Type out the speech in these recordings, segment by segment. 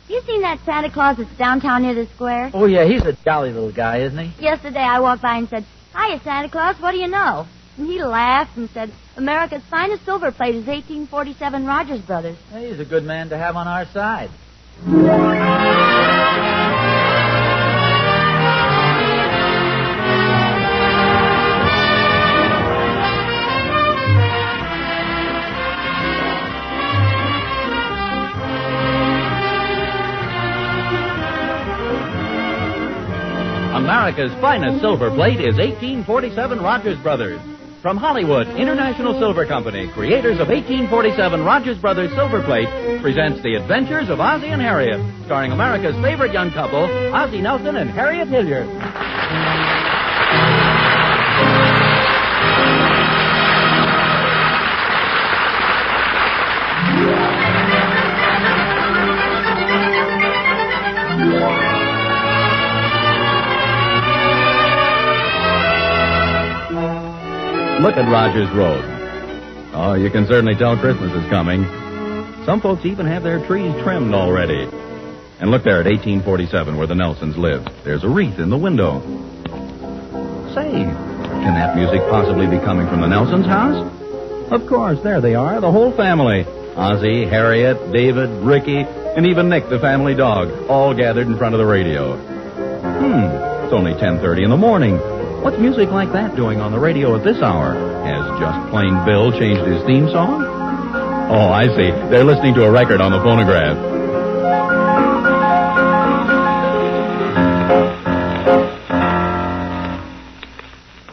You seen that Santa Claus that's downtown near the square? Oh, yeah, he's a jolly little guy, isn't he? Yesterday I walked by and said, "Hiya, Santa Claus, what do you know?" And he laughed and said, "America's finest silver plate is 1847 Rogers Brothers." Hey, he's a good man to have on our side. America's finest silver plate is 1847 Rogers Brothers. From Hollywood, International Silver Company, creators of 1847 Rogers Brothers Silver Plate, presents The Adventures of Ozzie and Harriet, starring America's favorite young couple, Ozzie Nelson and Harriet Hilliard. Look at Rogers Road. Oh, you can certainly tell Christmas is coming. Some folks even have their trees trimmed already. And look there at 1847 where the Nelsons live. There's a wreath in the window. Say, can that music possibly be coming from the Nelsons' house? Of course, there they are, the whole family. Ozzie, Harriet, David, Ricky, and even Nick, the family dog, all gathered in front of the radio. It's only 10:30 in the morning. What's music like that doing on the radio at this hour? Has Just Plain Bill changed his theme song? Oh, I see. They're listening to a record on the phonograph.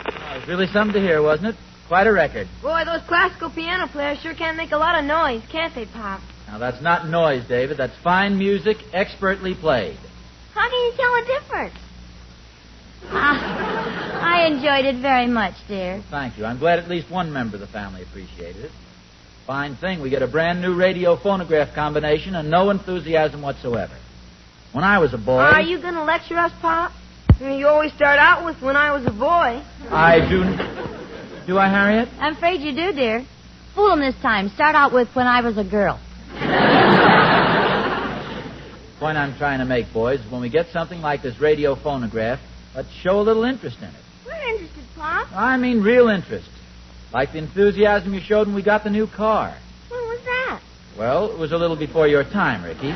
Oh, it was really something to hear, wasn't it? Quite a record. Boy, those classical piano players sure can make a lot of noise, can't they, Pop? Now, that's not noise, David. That's fine music, expertly played. How can you tell a difference? I enjoyed it very much, dear. Well, thank you. I'm glad at least one member of the family appreciated it. Fine thing. We get a brand new radio phonograph combination and no enthusiasm whatsoever. When I was a boy... Are you going to lecture us, Pop? You always start out with "when I was a boy." I do... Do I, Harriet? I'm afraid you do, dear. Fool 'em this time. Start out with "when I was a girl." The point I'm trying to make, boys, is when we get something like this radio phonograph, let's show a little interest in it. We're interested, Pop. I mean real interest. Like the enthusiasm you showed when we got the new car. When was that? Well, it was a little before your time, Ricky.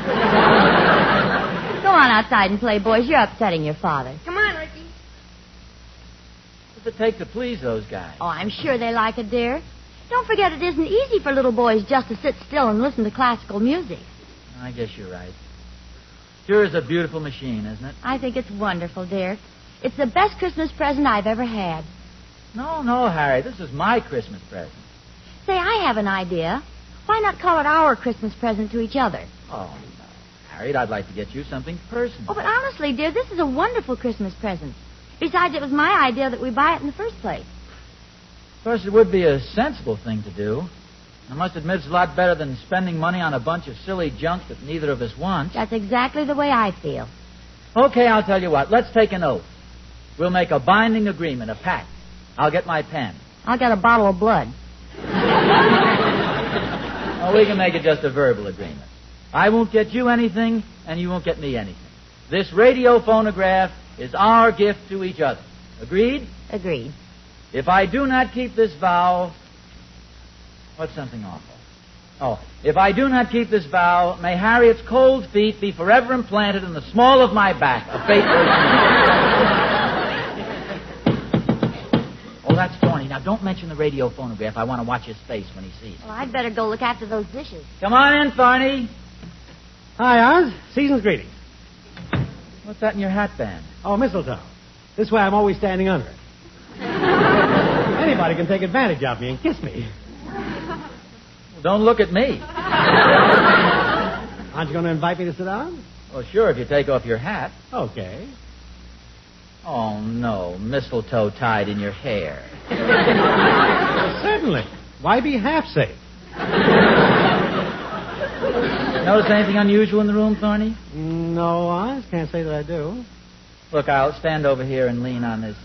Go on outside and play, boys. You're upsetting your father. Come on, Ricky. What's it take to please those guys? Oh, I'm sure they like it, dear. Don't forget it isn't easy for little boys just to sit still and listen to classical music. I guess you're right. Sure is a beautiful machine, isn't it? I think it's wonderful, dear. It's the best Christmas present I've ever had. No, Harry. This is my Christmas present. Say, I have an idea. Why not call it our Christmas present to each other? Oh, no. Harriet, I'd like to get you something personal. Oh, but honestly, dear, this is a wonderful Christmas present. Besides, it was my idea that we buy it in the first place. Of course, it would be a sensible thing to do. I must admit it's a lot better than spending money on a bunch of silly junk that neither of us wants. That's exactly the way I feel. Okay, I'll tell you what. Let's take an oath. We'll make a binding agreement, a pact. I'll get my pen. I'll get a bottle of blood. Oh, we can make it just a verbal agreement. I won't get you anything, and you won't get me anything. This radio phonograph is our gift to each other. Agreed? Agreed. If I do not keep this vow... What's something awful? Oh, if I do not keep this vow, may Harriet's cold feet be forever implanted in the small of my back, a fateful... Oh, that's Thorny. Now, don't mention the radio phonograph. I want to watch his face when he sees it. Well, I'd better go look after those dishes. Come on in, Thorny. Hi, Oz. Season's greetings. What's that in your hat band? Oh, mistletoe. This way I'm always standing under it. Anybody can take advantage of me and kiss me. Well, don't look at me. Aren't you going to invite me to sit down? Well, sure, if you take off your hat. Okay. Oh, no. Mistletoe tied in your hair. Certainly. Why be half safe? Notice anything unusual in the room, Thorny? No, Oz. Can't say that I do. Look, I'll stand over here and lean on this.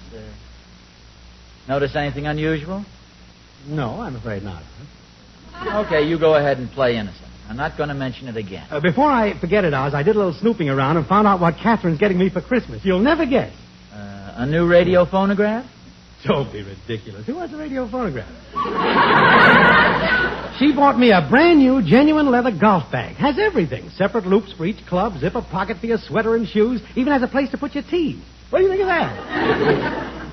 Notice anything unusual? No, I'm afraid not. Okay, you go ahead and play innocent. I'm not going to mention it again. Before I forget it, Oz, I did a little snooping around and found out what Catherine's getting me for Christmas. You'll never guess. A new radio phonograph? Don't be ridiculous. Who wants a radio phonograph? She bought me a brand new, genuine leather golf bag. Has everything. Separate loops for each club, zipper pocket for your sweater and shoes, even has a place to put your tees. What do you think of that?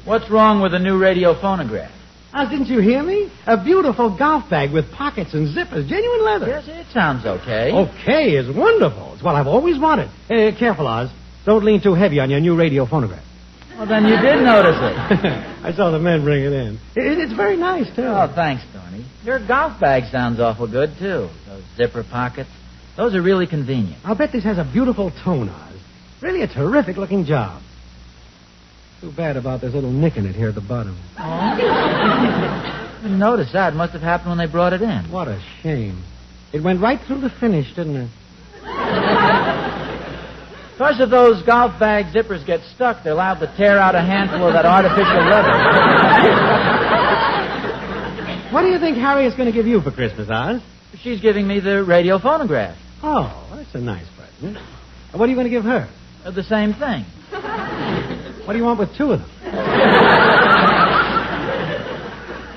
What's wrong with a new radio phonograph? Oz, didn't you hear me? A beautiful golf bag with pockets and zippers, genuine leather. Yes, it sounds okay. Okay is wonderful. It's what I've always wanted. Careful, Oz. Don't lean too heavy on your new radio phonograph. Well, then you did notice it. I saw the men bring it in. It's very nice, too. Oh, thanks, Thorny. Your golf bag sounds awful good, too. Those zipper pockets. Those are really convenient. I'll bet this has a beautiful tone, Oz. Really a terrific-looking job. Too bad about this little nick in it here at the bottom. Oh? Didn't notice that. Must have happened when they brought it in. What a shame. It went right through the finish, didn't it? Because if those golf bag zippers get stuck, they're liable to tear out a handful of that artificial leather. What do you think Harriet's going to give you for Christmas, Oz? She's giving me the radio phonograph. Oh, that's a nice present. What are you going to give her? The same thing. What do you want with two of them?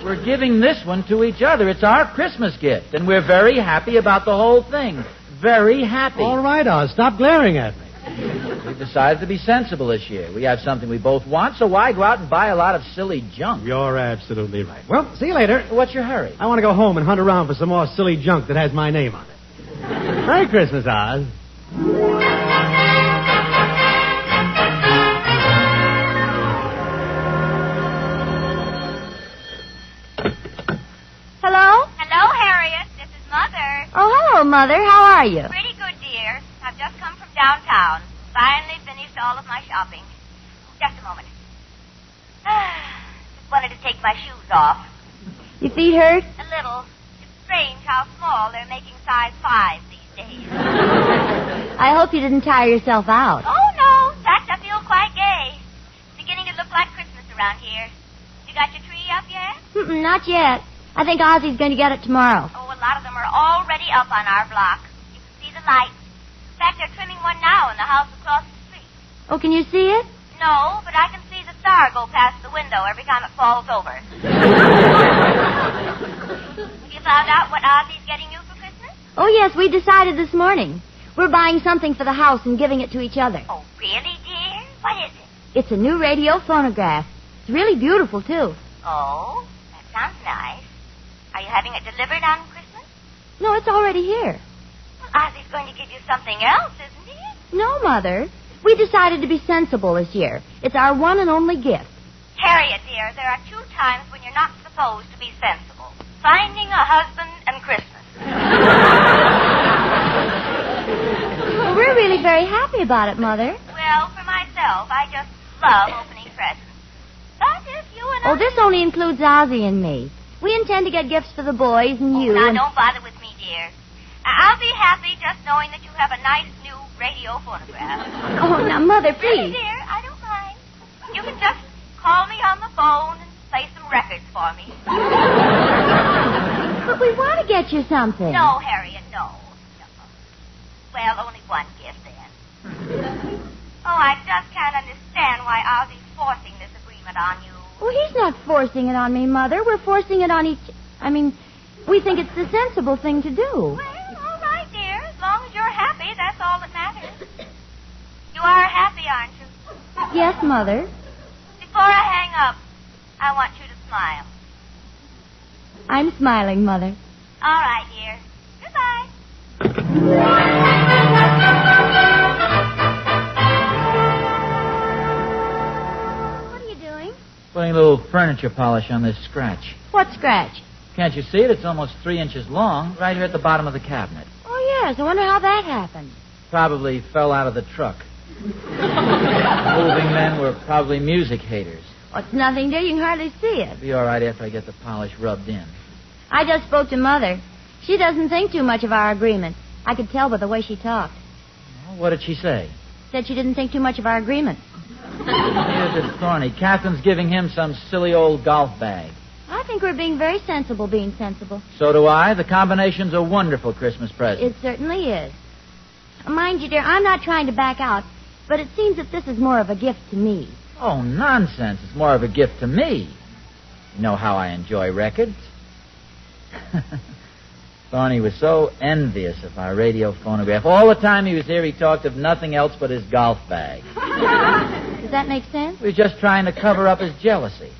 We're giving this one to each other. It's our Christmas gift, and we're very happy about the whole thing. Very happy. All right, Oz. Stop glaring at me. We've decided to be sensible this year. We have something we both want, so why go out and buy a lot of silly junk? You're absolutely right. Well, see you later. What's your hurry? I want to go home and hunt around for some more silly junk that has my name on it. Merry Christmas, Oz. Hello? Hello, Harriet. This is Mother. Oh, hello, Mother. How are you? Pretty good, dear. I've just come from downtown. Finally finished all of my shopping. Just a moment. Just wanted to take my shoes off. Your feet hurt? A little. It's strange how small they're making size 5 these days. I hope you didn't tire yourself out. Oh, no. In fact, I feel quite gay. It's beginning to look like Christmas around here. You got your tree up yet? Not yet. I think Ozzie's going to get it tomorrow. Oh, a lot of them are already up on our block. You can see the lights. In fact, they're trimming one now in the house across the street. Oh, can you see it? No, but I can see the star go past the window every time it falls over. Have you found out what Ozzie's getting you for Christmas? Oh, yes, we decided this morning. We're buying something for the house and giving it to each other. Oh, really, dear? What is it? It's a new radio phonograph. It's really beautiful, too. Oh, that sounds nice. Are you having it delivered on Christmas? No, it's already here. Well, Ozzie's going to give you something else, isn't he? No, Mother. We decided to be sensible this year. It's our one and only gift. Harriet, dear, there are 2 times when you're not supposed to be sensible. Finding a husband and Christmas. Well, we're really very happy about it, Mother. Well, for myself, I just love opening presents. But if you and I... Oh, this only includes Ozzie and me. We intend to get gifts for the boys and you. Now, and... don't bother with me, dear. I'll be happy just knowing that you have a nice new radio phonograph. Oh, now, Mother, Really, please. dear, I don't mind. You can just call me on the phone and play some records for me. But we want to get you something. No, Harriet, no. Well, only one gift, then. Oh, I just can't understand why Ozzie's forcing this agreement on you. Well, he's not forcing it on me, Mother. We're forcing it on each... we think it's the sensible thing to do. Well, all right, dear. As long as you're happy, that's all that matters. You are happy, aren't you? Yes, Mother. Before I hang up, I want you to smile. I'm smiling, Mother. All right, dear. Goodbye. What are you doing? Putting a little furniture polish on this scratch. What scratch? Can't you see it? It's almost 3 inches long, right here at the bottom of the cabinet. Oh, yes. I wonder how that happened. Probably fell out of the truck. Moving men were probably music haters. Well, it's nothing, dear. You can hardly see it. It'll be all right after I get the polish rubbed in. I just spoke to Mother. She doesn't think too much of our agreement. I could tell by the way she talked. Well, what did she say? Said she didn't think too much of our agreement. Here's it, Thorny. Catherine's giving him some silly old golf bag. I think we're being very sensible being sensible. So do I. The combination's a wonderful Christmas present. It certainly is. Mind you, dear, I'm not trying to back out, but it seems that this is more of a gift to me. Oh, nonsense. It's more of a gift to me. You know how I enjoy records. Thorny was so envious of our radio phonograph. All the time he was here, he talked of nothing else but his golf bag. Does that make sense? He was just trying to cover up his jealousy.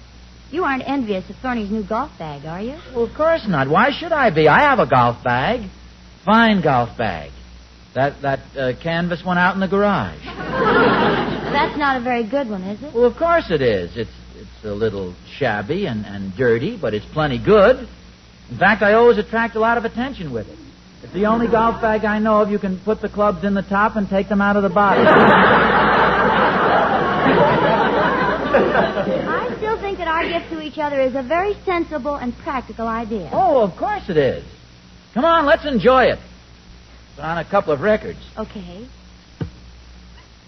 You aren't envious of Thorny's new golf bag, are you? Well, of course not. Why should I be? I have a golf bag. Fine golf bag. That canvas one out in the garage. That's not a very good one, is it? Well, of course it is. It's a little shabby and dirty, but it's plenty good. In fact, I always attract a lot of attention with it. It's the only golf bag I know of you can put the clubs in the top and take them out of the bottom. I still think that our gift to each other is a very sensible and practical idea. Oh, of course it is. Come on, let's enjoy it. Put on a couple of records. Okay.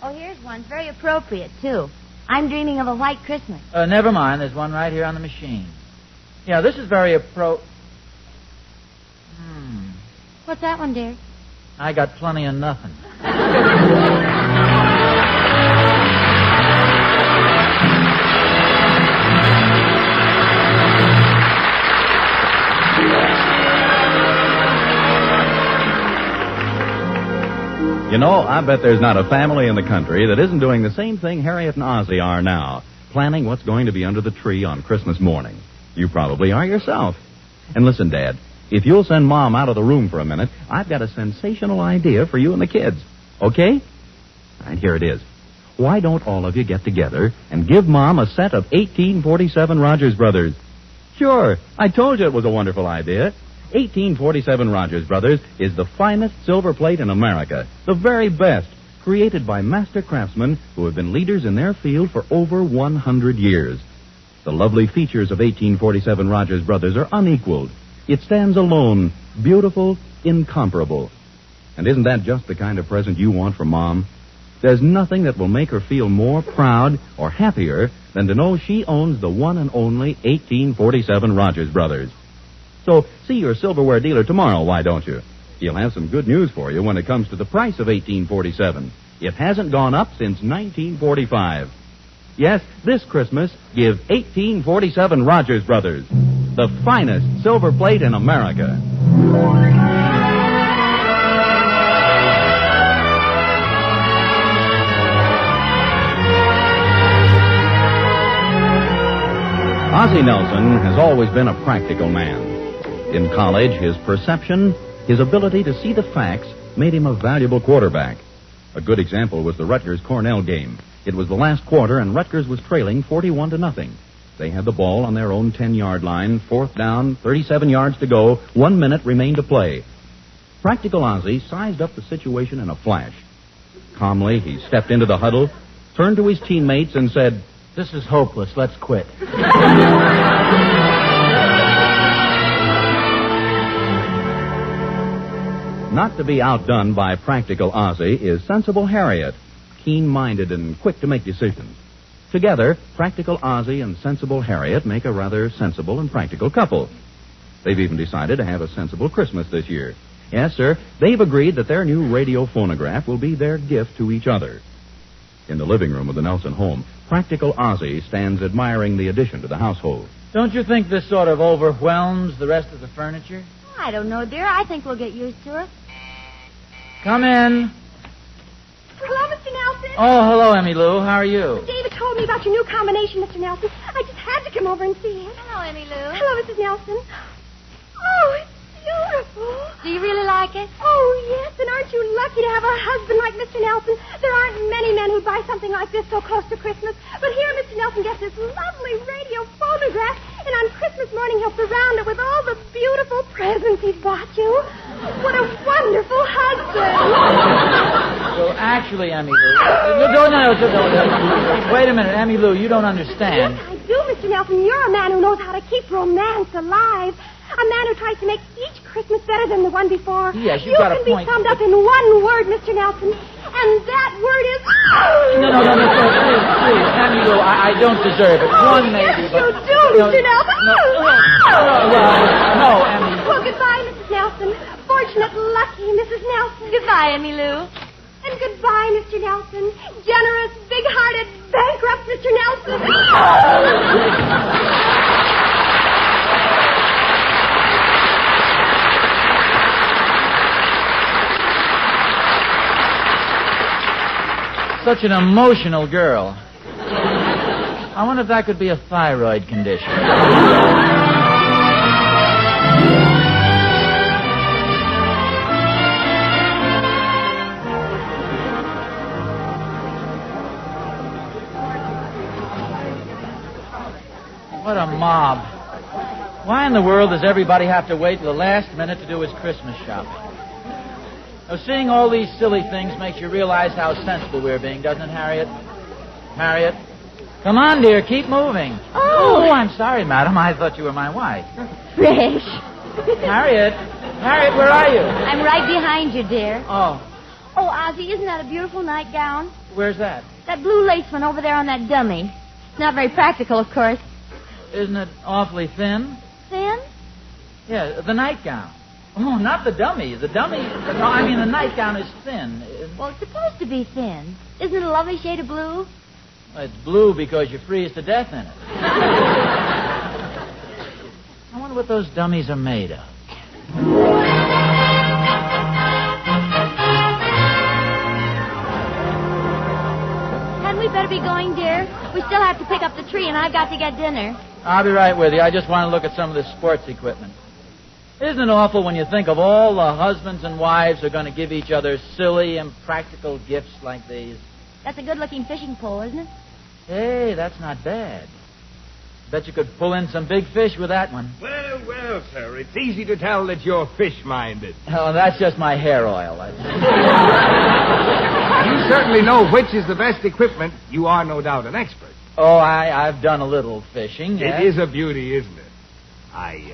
Oh, here's one. Very appropriate, too. I'm dreaming of a white Christmas. Never mind. There's one right here on the machine. Yeah, this is very What's that one, dear? I got plenty of nothing. You know, I bet there's not a family in the country that isn't doing the same thing Harriet and Ozzie are now, planning what's going to be under the tree on Christmas morning. You probably are yourself. And listen, Dad, if you'll send Mom out of the room for a minute, I've got a sensational idea for you and the kids. Okay? All right, here it is. Why don't all of you get together and give Mom a set of 1847 Rogers Brothers? Sure, I told you it was a wonderful idea. 1847 Rogers Brothers is the finest silver plate in America, the very best, created by master craftsmen who have been leaders in their field for over 100 years. The lovely features of 1847 Rogers Brothers are unequaled. It stands alone, beautiful, incomparable. And isn't that just the kind of present you want from Mom? There's nothing that will make her feel more proud or happier than to know she owns the one and only 1847 Rogers Brothers. So see your silverware dealer tomorrow, why don't you? He'll have some good news for you when it comes to the price of 1847. It hasn't gone up since 1945. Yes, this Christmas, give 1847 Rogers Brothers the finest silver plate in America. Ozzie Nelson has always been a practical man. In college, his perception, his ability to see the facts, made him a valuable quarterback. A good example was the Rutgers-Cornell game. It was the last quarter, and Rutgers was trailing 41-0. They had the ball on their own 10-yard line, 4th down, 37 yards to go, 1 minute remained to play. Practical Ozzie sized up the situation in a flash. Calmly, he stepped into the huddle, turned to his teammates, and said, "This is hopeless. Let's quit." Not to be outdone by practical Ozzie is sensible Harriet, keen-minded and quick to make decisions. Together, practical Ozzie and sensible Harriet make a rather sensible and practical couple. They've even decided to have a sensible Christmas this year. Yes, sir, they've agreed that their new radio phonograph will be their gift to each other. In the living room of the Nelson home, practical Ozzie stands admiring the addition to the household. Don't you think this sort of overwhelms the rest of the furniture? I don't know, dear. I think we'll get used to it. Come in. Hello, Mr. Nelson. Oh, hello, Emmy Lou. How are you? David told me about your new combination, Mr. Nelson. I just had to come over and see it. Hello, Emmy Lou. Hello, Mrs. Nelson. Oh, it's beautiful. Do you really like it? Oh, yes, and aren't you lucky to have a husband like Mr. Nelson? There aren't many men who'd buy something like this so close to Christmas. But here Mr. Nelson gets this lovely radio phonograph, and on Christmas morning he'll surround it with all the beautiful presents he's bought you. What a wonderful husband. Well, actually, Emmy Lou... No. Wait a minute, Emmy Lou, you don't understand. Yes, I do, Mr. Nelson. You're a man who knows how to keep romance alive. A man who tries to make each Christmas better than the one before. Yes, you've got a point. You can be summed up in one word, Mr. Nelson, and that word is... No, please, Emmy Lou, I don't deserve it. Oh, one maybe, yes, but... you do, Mr. Nelson. No, Emmy. Well, goodbye, Mrs. Nelson. Fortunate, lucky Mrs. Nelson. Goodbye, Emmy Lou. And goodbye, Mr. Nelson. Generous, big-hearted, bankrupt Mr. Nelson. Such an emotional girl. I wonder if that could be a thyroid condition. What a mob. Why in the world does everybody have to wait till the last minute to do his Christmas shopping? Now, seeing all these silly things makes you realize how sensible we're being, doesn't it, Harriet? Harriet? Come on, dear, keep moving. Oh, I'm sorry, madam. I thought you were my wife. fresh. Harriet? Harriet, where are you? I'm right behind you, dear. Oh, Oh, Ozzie, isn't that a beautiful nightgown? where's that? That blue lace one over there on that dummy. It's not very practical, of course. Isn't it awfully thin? Thin? Yeah, the nightgown. Oh, not the dummy. The nightgown is thin. Well, it's supposed to be thin. Isn't it a lovely shade of blue? Well, it's blue because you freeze to death in it. I wonder what those dummies are made of. Hadn't we better be going, dear? We still have to pick up the tree, and I've got to get dinner. I'll be right with you. I just want to look at some of this sports equipment. Isn't it awful when you think of all the husbands and wives who are going to give each other silly, impractical gifts like these? That's a good-looking fishing pole, isn't it? Hey, that's not bad. Bet you could pull in some big fish with that one. Well, well, sir, it's easy to tell that you're fish-minded. Oh, that's just my hair oil. You certainly know which is the best equipment. You are no doubt an expert. Oh, I've done a little fishing. Yes. It is a beauty, isn't it? I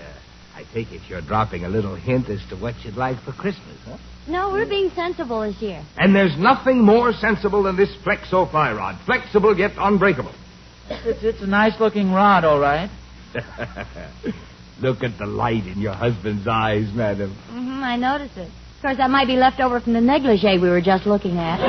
take it you're dropping a little hint as to what you'd like for Christmas, huh? No, we're being sensible this year. And there's nothing more sensible than this Flexo fly rod. Flexible yet unbreakable. It's a nice-looking rod, all right. Look at the light in your husband's eyes, madam. Mm-hmm, I notice it. Of course, that might be left over from the negligee we were just looking at.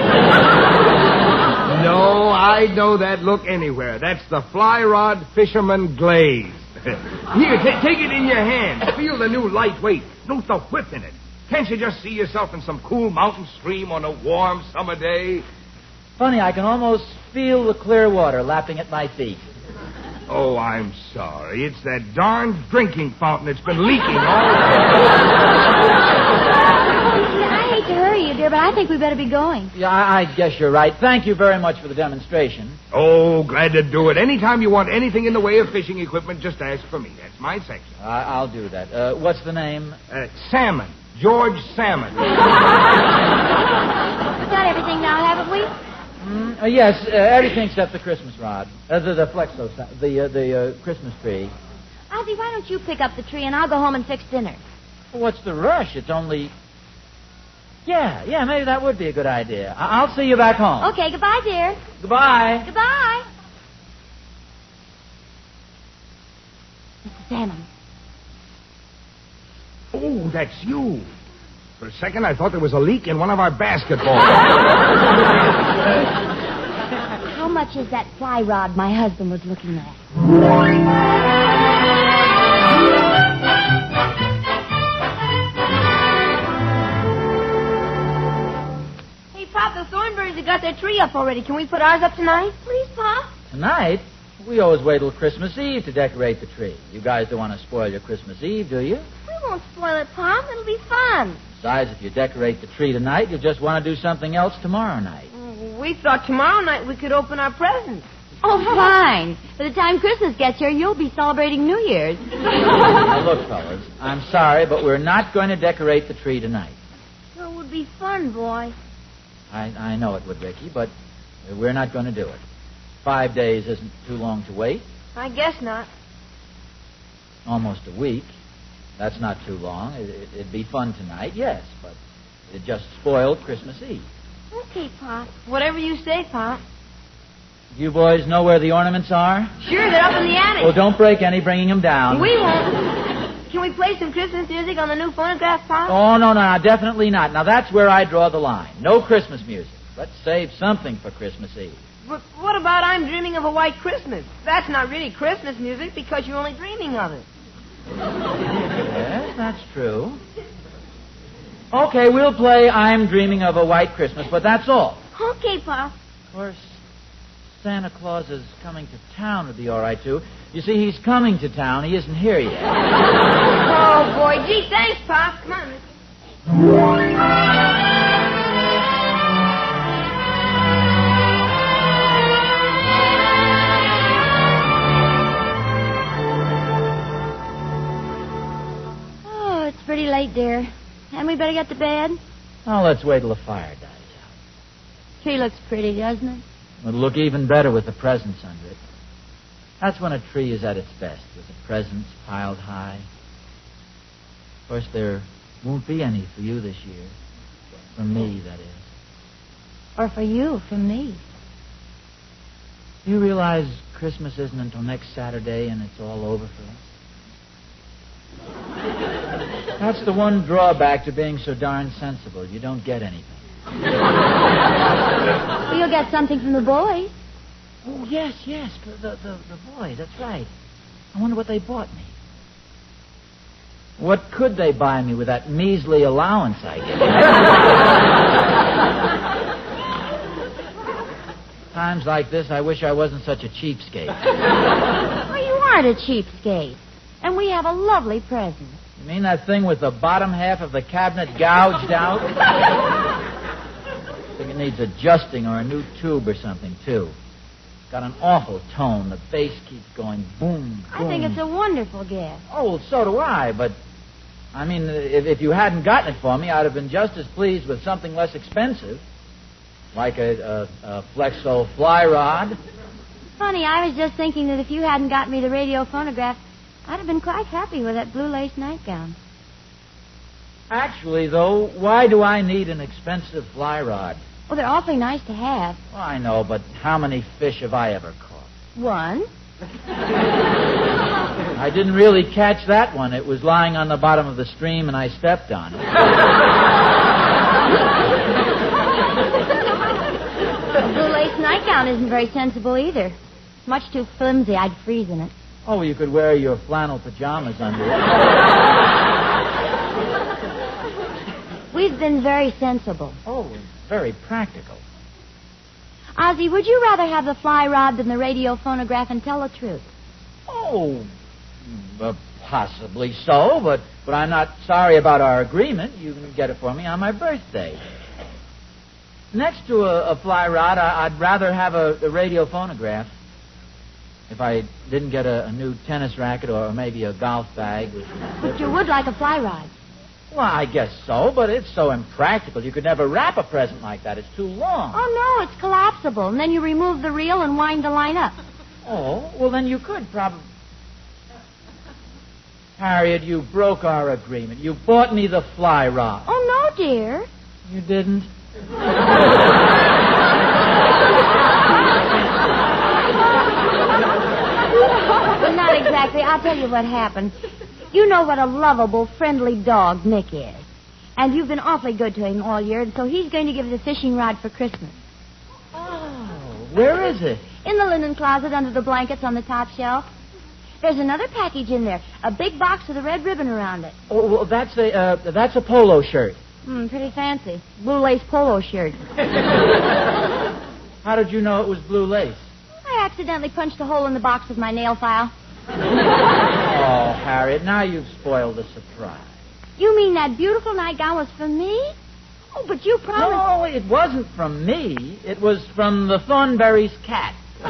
No, I know that look anywhere. That's the fly rod fisherman glaze. Here, take it in your hand. Feel the new lightweight. Note the whip in it. Can't you just see yourself in some cool mountain stream on a warm summer day? Funny, I can almost feel the clear water lapping at my feet. Oh, I'm sorry. It's that darned drinking fountain that's been leaking all I hate to hurry you, dear, but I think we better be going. Yeah, I guess you're right. Thank you very much for the demonstration. Oh, glad to do it. Anytime you want anything in the way of fishing equipment, just ask for me. That's my section. I'll do that. What's the name? Salmon. George Salmon. We've got everything now, haven't we? Yes, everything except the Christmas rod. The Flexo, the Christmas tree. Ozzie, why don't you pick up the tree and I'll go home and fix dinner? Well, what's the rush? It's only... Yeah, maybe that would be a good idea. I'll see you back home. Okay, goodbye, dear. Goodbye. Goodbye. Mr. Salmon. Oh, that's you. For a second, I thought there was a leak in one of our basketballs. How much is that fly rod my husband was looking at? Hey, Pop, the Thornberrys have got their tree up already. Can we put ours up tonight? Please, Pop. Tonight? We always wait till Christmas Eve to decorate the tree. You guys don't want to spoil your Christmas Eve, do you? We won't spoil it, Pop. It'll be fun. Besides, if you decorate the tree tonight, you'll just want to do something else tomorrow night. We thought tomorrow night we could open our presents. Oh, fine. By the time Christmas gets here, you'll be celebrating New Year's. Now, look, fellas, I'm sorry, but we're not going to decorate the tree tonight. It would be fun, boy. I know it would, Ricky, but we're not going to do it. 5 days isn't too long to wait. I guess not. Almost a week. That's not too long. It'd be fun tonight, yes, but it just spoiled Christmas Eve. Okay, Pop. Whatever you say, Pop. You boys know where the ornaments are? Sure, they're up in the attic. Well, don't break any bringing them down. We won't. Can we play some Christmas music on the new phonograph, Pop? Oh, no, definitely not. Now, that's where I draw the line. No Christmas music. Let's save something for Christmas Eve. But what about I'm Dreaming of a White Christmas? That's not really Christmas music because you're only dreaming of it. Yes, that's true. Okay, we'll play I'm Dreaming of a White Christmas, but that's all. Okay, Pop. Of course, Santa Claus is coming to town would be all right, too. You see, he's coming to town. He isn't here yet. Oh, boy. Gee, thanks, Pop. Come on. Oh, it's pretty late, dear. Hadn't we better get to bed? Oh, let's wait till the fire dies out. Tree looks pretty, doesn't it? It'll look even better with the presents under it. That's when a tree is at its best, with the presents piled high. Of course, there won't be any for you this year. From me, that is. Or for you, from me. You realize Christmas isn't until next Saturday and it's all over for us? That's the one drawback to being so darn sensible. You don't get anything. Well, you'll get something from the boys. Oh, yes, the boys, that's right. I wonder what they bought me. What could they buy me with that measly allowance I get? Times like this, I wish I wasn't such a cheapskate. Well, you aren't a cheapskate. And we have a lovely present. You mean that thing with the bottom half of the cabinet gouged out? I think it needs adjusting or a new tube or something, too. It's got an awful tone. The bass keeps going boom, boom. I think it's a wonderful gift. Oh, well, so do I, but... I mean, if you hadn't gotten it for me, I'd have been just as pleased with something less expensive. Like a Flexo fly rod. Funny, I was just thinking that if you hadn't got me the radio phonograph, I'd have been quite happy with that blue lace nightgown. Actually, though, why do I need an expensive fly rod? Well, they're awfully nice to have. Well, I know, but how many fish have I ever caught? One. I didn't really catch that one. It was lying on the bottom of the stream, and I stepped on it. The blue lace nightgown isn't very sensible either. It's much too flimsy. I'd freeze in it. Oh, you could wear your flannel pajamas under it. We've been very sensible. Oh, very practical. Ozzie, would you rather have the fly rod than the radio phonograph, and tell the truth? Oh, possibly so, but I'm not sorry about our agreement. You can get it for me on my birthday. Next to a fly rod, I'd rather have a radio phonograph. If I didn't get a new tennis racket or maybe a golf bag. But you would like a fly rod. Well, I guess so, but it's so impractical. You could never wrap a present like that. It's too long. Oh, no, it's collapsible. And then you remove the reel and wind the line up. Oh, well, then you could probably... Harriet, you broke our agreement. You bought me the fly rod. Oh, no, dear. You didn't? Not exactly. I'll tell you what happened. You know what a lovable, friendly dog Nick is. And you've been awfully good to him all year, and so he's going to give us a fishing rod for Christmas. Oh, where is it? In the linen closet under the blankets on the top shelf. There's another package in there. A big box with a red ribbon around it. Oh, well, that's a polo shirt. Pretty fancy. Blue lace polo shirt. How did you know it was blue lace? I accidentally punched a hole in the box with my nail file. Oh, Harriet, now you've spoiled the surprise. You mean that beautiful nightgown was for me? Oh, but you promised... No, it wasn't from me. It was from the Thornberry's cat. I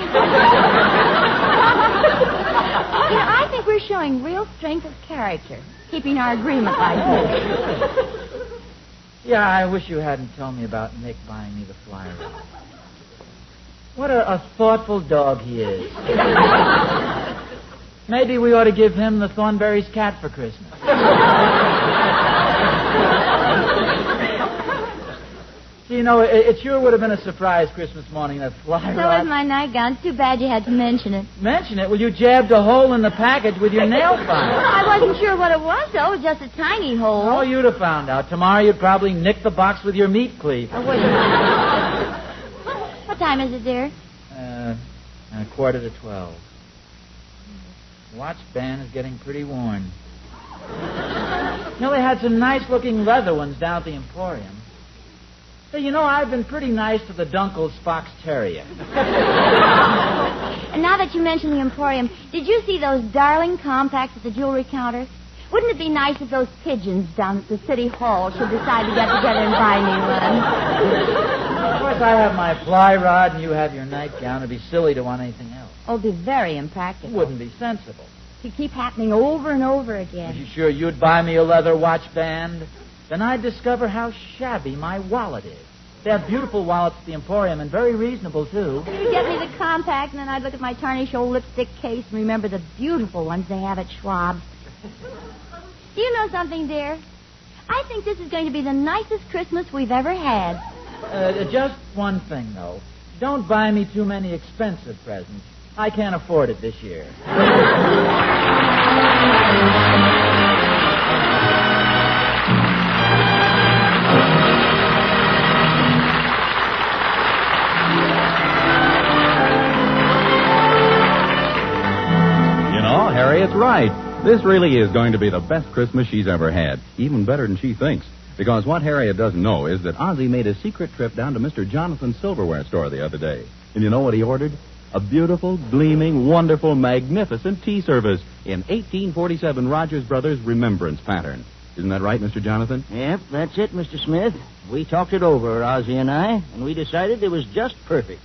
think we're showing real strength of character, keeping our agreement like this. Yeah, I wish you hadn't told me about Nick buying me the fly rod. What a thoughtful dog he is. Maybe we ought to give him the Thornberry's cat for Christmas. So, know, it sure would have been a surprise Christmas morning, that fly So rod. was my nightgown. It's too bad you had to mention it. Mention it? Well, you jabbed a hole in the package with your nail file. I wasn't sure what it was, though. It was just a tiny hole. Oh, you'd have found out. Tomorrow you'd probably nick the box with your meat cleave. I wouldn't. What time is it, dear? 11:45. Watch band is getting pretty worn. They had some nice-looking leather ones down at the Emporium. Hey, I've been pretty nice to the Dunkle's Fox Terrier. And now that you mention the Emporium, did you see those darling compacts at the jewelry counter? Wouldn't it be nice if those pigeons down at the City Hall should decide to get together and buy me one? Of course, I have my fly rod and you have your nightgown. It'd be silly to want anything else. Oh, it'd be very impractical. It wouldn't be sensible. To keep happening over and over again. Are you sure you'd buy me a leather watch band? Then I'd discover how shabby my wallet is. They have beautiful wallets at the Emporium and very reasonable, too. You'd get me the compact, and then I'd look at my tarnished old lipstick case and remember the beautiful ones they have at Schwab's. Do you know something, dear? I think this is going to be the nicest Christmas we've ever had. Just one thing, though. Don't buy me too many expensive presents. I can't afford it this year. Harriet's right. This really is going to be the best Christmas she's ever had. Even better than she thinks. Because what Harriet doesn't know is that Ozzie made a secret trip down to Mr. Jonathan's silverware store the other day. And you know what he ordered? A beautiful, gleaming, wonderful, magnificent tea service in 1847 Rogers Brothers remembrance pattern. Isn't that right, Mr. Jonathan? Yep, that's it, Mr. Smith. We talked it over, Ozzie and I, and we decided it was just perfect.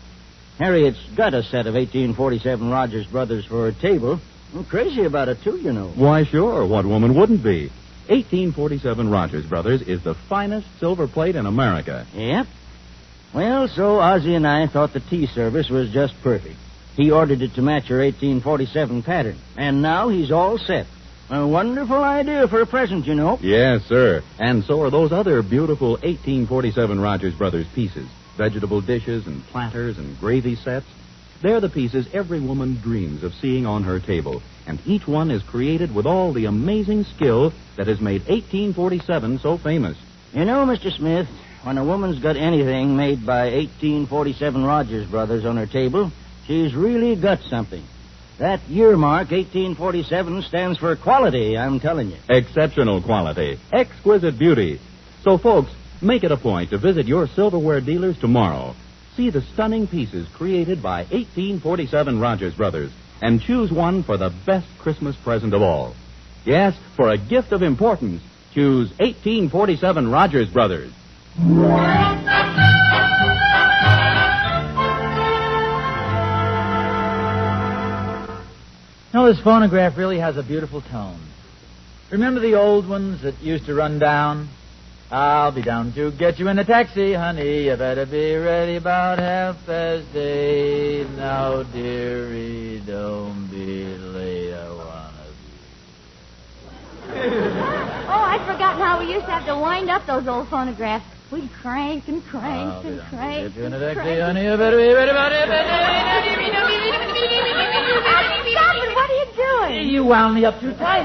Harriet's got a set of 1847 Rogers Brothers for her table. I'm crazy about it, too, you know. Why, sure. What woman wouldn't be? 1847 Rogers Brothers is the finest silver plate in America. Yep. Well, so Ozzie and I thought the tea service was just perfect. He ordered it to match her 1847 pattern. And now he's all set. A wonderful idea for a present, you know. Yes, sir. And so are those other beautiful 1847 Rogers Brothers pieces. Vegetable dishes and platters and gravy sets. They're the pieces every woman dreams of seeing on her table. And each one is created with all the amazing skill that has made 1847 so famous. You know, Mr. Smith, when a woman's got anything made by 1847 Rogers Brothers on her table, she's really got something. That year mark, 1847, stands for quality, I'm telling you. Exceptional quality. Exquisite beauty. So, folks, make it a point to visit your silverware dealers tomorrow. See the stunning pieces created by 1847 Rogers Brothers and choose one for the best Christmas present of all. Yes, for a gift of importance, choose 1847 Rogers Brothers. This phonograph really has a beautiful tone. Remember the old ones that used to run down? I'll be down to get you in a taxi, honey. You better be ready about 8:30. Now, dearie, don't be late. I wanna be. Oh, I'd forgotten how we used to have to wind up those old phonographs. We'd crank and crank and crank. Get you in a taxi, honey. You better be ready about 8:30. Stop it! What are you doing? You wound me up too tight.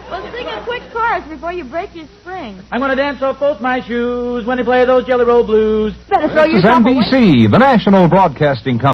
Well, sing a quick chorus before you break your spring. I'm going to dance off both my shoes when they play those Jelly Roll Blues. Better throw This is yourself away. NBC, the national broadcasting company.